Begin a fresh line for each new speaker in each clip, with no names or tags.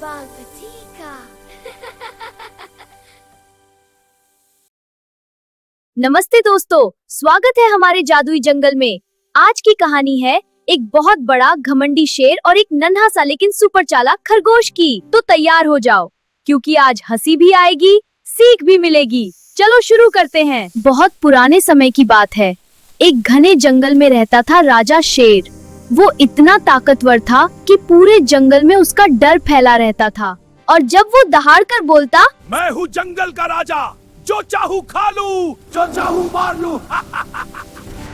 बागबची का।
नमस्ते दोस्तों, स्वागत है हमारे जादुई जंगल में। आज की कहानी है एक बहुत बड़ा घमंडी शेर और एक नन्हा सा लेकिन सुपर चालाक खरगोश की। तो तैयार हो जाओ, क्योंकि आज हंसी भी आएगी, सीख भी मिलेगी। चलो शुरू करते हैं। बहुत पुराने समय की बात है। एक घने जंगल में रहता था राजा शेर। वो इतना ताकतवर था कि पूरे जंगल में उसका डर फैला रहता था। और जब वो दहाड़ कर बोलता,
मैं हूँ जंगल का राजा, जो चाहूँ खा लूं, जो चाहूँ मार लूं।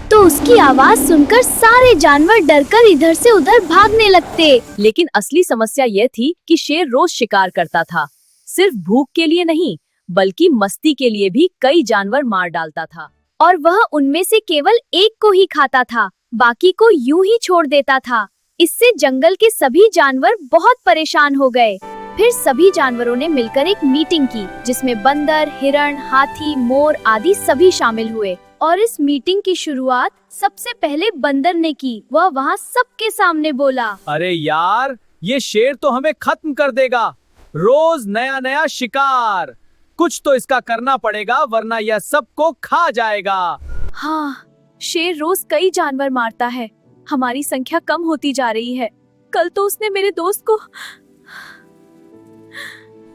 तो उसकी आवाज सुनकर सारे जानवर डरकर इधर से उधर भागने लगते। लेकिन असली समस्या यह थी कि शेर रोज शिकार करता था। सिर्फ भूख के लिए नहीं, बल्कि मस्ती के लिए भी कई जानवर मार डालता था। और वह उनमें से केवल एक को ही खाता था, बाकी को यूं ही छोड़ देता था। इससे जंगल के सभी जानवर बहुत परेशान हो गए। फिर सभी जानवरों ने मिलकर एक मीटिंग की, जिसमें बंदर, हिरण, हाथी, मोर आदि सभी शामिल हुए। और इस मीटिंग की शुरुआत सबसे पहले बंदर ने की। वह वहाँ सबके सामने बोला,
अरे यार, ये शेर तो हमें खत्म कर देगा। रोज नया नया शिकार, कुछ तो इसका करना पड़ेगा, वरना यह सबको खा जाएगा।
हाँ, शेर रोज कई जानवर मारता है। हमारी संख्या कम होती जा रही है। कल तो उसने मेरे दोस्त को।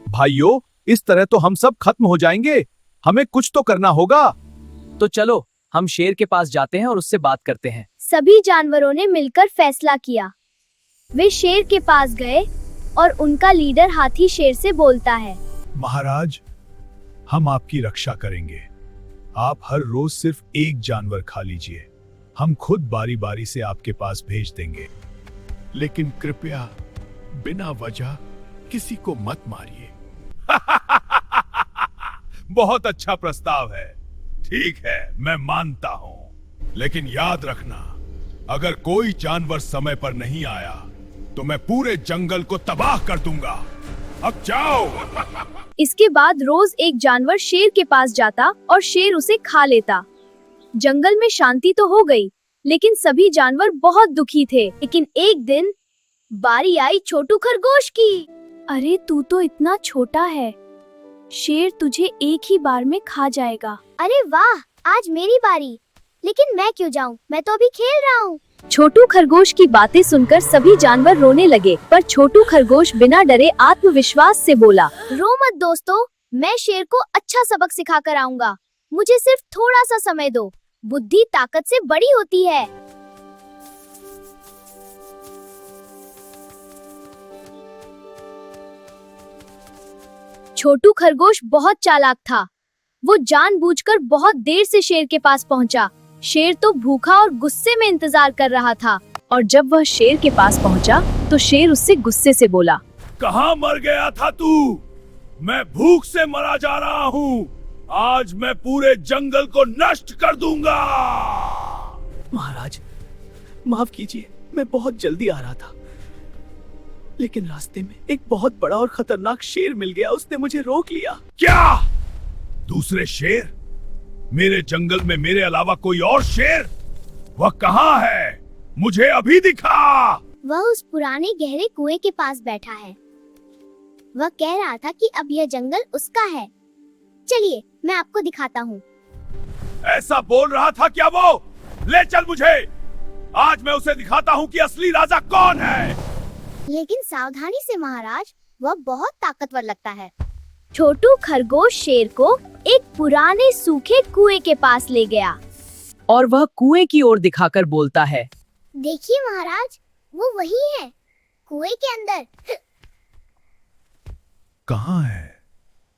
भाइयों, इस तरह तो हम सब खत्म हो जाएंगे। हमें कुछ तो करना होगा। तो चलो, हम शेर के पास जाते हैं और उससे बात करते हैं।
सभी जानवरों ने मिलकर फैसला किया। वे शेर के पास गए और उनका लीडर हाथी शेर से बोलता है,
महाराज, हम आपकी रक्षा करेंगे। आप हर रोज सिर्फ एक जानवर खा लीजिए। हम खुद बारी बारी से आपके पास भेज देंगे। लेकिन कृपया बिना वजह किसी को मत मारिए। बहुत अच्छा प्रस्ताव है। ठीक है, मैं मानता हूं। लेकिन याद रखना, अगर कोई जानवर समय पर नहीं आया तो मैं पूरे जंगल को तबाह कर दूंगा। अब जाओ।
इसके बाद रोज एक जानवर शेर के पास जाता और शेर उसे खा लेता। जंगल में शांति तो हो गई, लेकिन सभी जानवर बहुत दुखी थे। लेकिन एक दिन बारी आई छोटू खरगोश की। अरे तू तो इतना छोटा है, शेर तुझे एक ही बार में खा जाएगा।
अरे वाह, आज मेरी बारी। लेकिन मैं क्यों जाऊं? मैं तो अभी खेल रहा हूँ।
छोटू खरगोश की बातें सुनकर सभी जानवर रोने लगे, पर छोटू खरगोश बिना डरे आत्मविश्वास से बोला,
रो मत दोस्तों, मैं शेर को अच्छा सबक सिखा कर आऊंगा। मुझे सिर्फ थोड़ा सा समय दो। बुद्धि ताकत से बड़ी होती है।
छोटू खरगोश बहुत चालाक था। वो जानबूझकर बहुत देर से शेर के पास पहुंचा। शेर तो भूखा और गुस्से में इंतजार कर रहा था। और जब वह शेर के पास पहुंचा, तो शेर उससे गुस्से से बोला,
कहाँ मर गया था तू? मैं भूख से मरा जा रहा हूँ। आज मैं पूरे जंगल को नष्ट कर दूंगा।
महाराज, माफ कीजिए, मैं बहुत जल्दी आ रहा था, लेकिन रास्ते में एक बहुत बड़ा और खतरनाक शेर मिल गया। उसने मुझे रोक लिया।
क्या? दूसरे शेर? मेरे जंगल में मेरे अलावा कोई और शेर? वह कहाँ है? मुझे अभी दिखा।
वह उस पुराने गहरे कुएं के पास बैठा है। वह कह रहा था कि अब यह जंगल उसका है। चलिए, मैं आपको दिखाता हूँ।
ऐसा बोल रहा था क्या वो? ले चल मुझे। आज मैं उसे दिखाता हूँ कि असली राजा कौन है।
लेकिन सावधानी से महाराज, वह बहुत ताकतवर लगता है।
छोटू खरगोश शेर को एक पुराने सूखे कुएं के पास ले गया।
और वह कुएं की ओर दिखाकर बोलता है,
देखिए महाराज, वो वही है, कुएं के अंदर।
कहाँ है?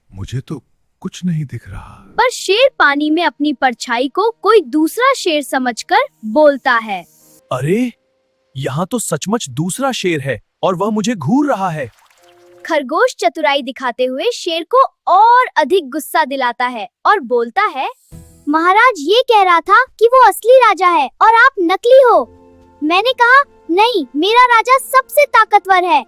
मुझे तो कुछ नहीं दिख रहा।
पर शेर पानी में अपनी परछाई को कोई दूसरा शेर समझकर बोलता है,
अरे, यहाँ तो सचमुच दूसरा शेर है और वह मुझे घूर रहा है।
खरगोश चतुराई दिखाते हुए शेर को और अधिक गुस्सा दिलाता है और बोलता है,
महाराज ये कह रहा था कि वो असली राजा है और आप नकली हो। मैंने कहा नहीं, मेरा राजा सबसे ताकतवर है।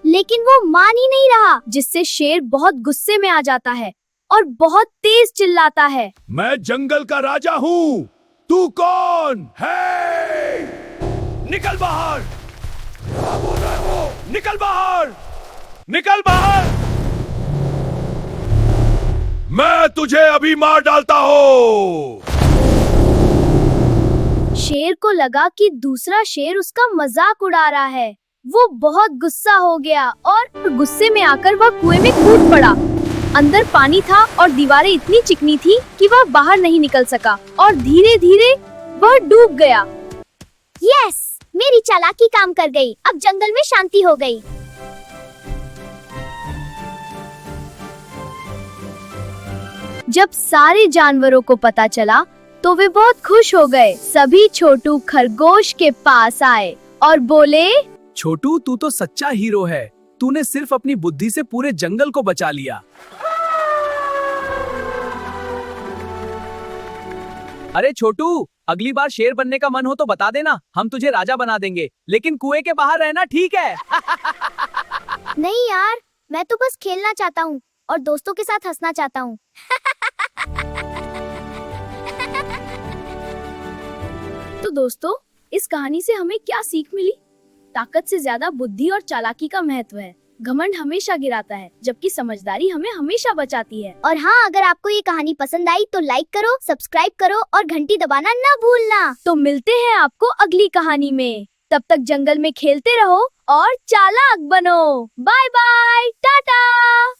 लेकिन वो मान ही नहीं रहा, जिससे शेर बहुत गुस्से में आ जाता है और बहुत तेज चिल्लाता है,
मैं जंगल का राजा हूँ, तू कौन है? निकल बाहर! क्या बोल रहा है वो? निकल बाहर!
निकल बाहर। मैं तुझे अभी मार डालता हूँ।
शेर को लगा कि दूसरा शेर उसका मजाक उड़ा रहा है। वो बहुत गुस्सा हो गया और गुस्से में आकर वह कुएं में कूद पड़ा। अंदर पानी था और दीवारें इतनी चिकनी थी कि वह बाहर नहीं निकल सका और धीरे धीरे वह डूब गया।
यस, मेरी चालाकी काम कर गई। अब जंगल में शांति हो गई।
जब सारे जानवरों को पता चला तो वे बहुत खुश हो गए। सभी छोटू खरगोश के पास आए और बोले,
छोटू, तू तो सच्चा हीरो है। तूने सिर्फ अपनी बुद्धि से पूरे जंगल को बचा लिया। अरे छोटू, अगली बार शेर बनने का मन हो तो बता देना, हम तुझे राजा बना देंगे। लेकिन कुएं के बाहर रहना, ठीक है?
नहीं यार, मैं तो बस खेलना चाहता हूँ और दोस्तों के साथ हंसना चाहता हूँ।
तो दोस्तों, इस कहानी से हमें क्या सीख मिली? ताकत से ज्यादा बुद्धि और चालाकी का महत्व है। घमंड हमेशा गिराता है, जबकि समझदारी हमें हमेशा बचाती है।
और हाँ, अगर आपको ये कहानी पसंद आई तो लाइक करो, सब्सक्राइब करो और घंटी दबाना ना भूलना।
तो मिलते हैं आपको अगली कहानी में। तब तक जंगल में खेलते रहो और चालाक बनो। Bye bye, Tata.